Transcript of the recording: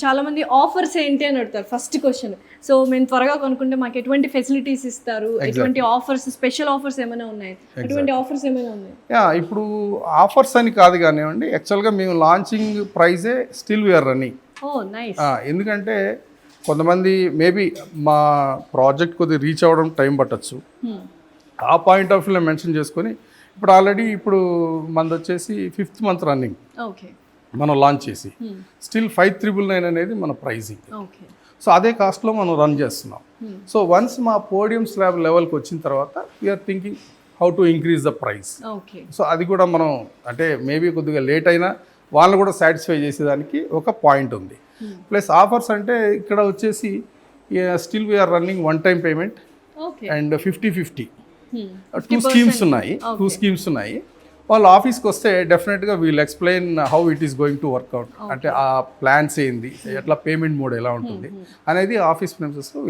చాలా మంది ఆఫర్స్ ఏంటి అని అడుగుతారు ఫస్ట్ క్వశ్చన్. సో మేము త్వరగా కొనుక్కుంటే మాకు ఎటువంటి ఫెసిలిటీస్ ఇస్తారు, ఎటువంటి ఆఫర్స్, స్పెషల్ ఆఫర్స్ ఏమైనా ఉన్నాయి, ఎటువంటి ఆఫర్స్ ఏమైనా ఉన్నాయి? ఇప్పుడు ఆఫర్స్ అని కాదు కానివ్వండి, యాక్చువల్గా మేము లాంచింగ్ ప్రైజే స్టిల్ వీఆర్ రన్నింగ్. ఓ నైస్. ఎందుకంటే కొంతమంది మేబీ మా ప్రాజెక్ట్ కొద్దిగా రీచ్ అవ్వడం టైం పట్టచ్చు, ఆ పాయింట్ ఆఫ్ వ్యూలో మెన్షన్ చేసుకొని ఇప్పుడు ఆల్రెడీ మనది వచ్చేసి 5th మంత్ రన్నింగ్. ఓకే. మనం లాంచ్ చేసి స్టిల్ 5,999 అనేది మన ప్రైజింగ్. ఓకే. సో అదే కాస్ట్లో మనం రన్ చేస్తున్నాం. సో వన్స్ మా పోడియం స్లాబ్ లెవెల్కి వచ్చిన తర్వాత we are thinking how to increase the price. Okay. So అది కూడా మనం అంటే మేబీ కొద్దిగా లేట్ అయినా వాళ్ళని కూడా సాటిస్ఫై చేసేదానికి ఒక పాయింట్ ఉంది. ప్లస్ ఆఫర్స్ అంటే ఇక్కడ వచ్చేసి still we are running 1-time payment and 50-50 2 schemes ఉన్నాయి. వాళ్ళు ఆఫీస్కి వస్తే డెఫినెట్గా we'll explain how it is going to work out, అంటే ఆ ప్లాన్స్ ఏంది, ఎట్లా పేమెంట్ మోడ్ ఎలా ఉంటుంది అనేది ఆఫీస్ ప్రిన్సెస్లో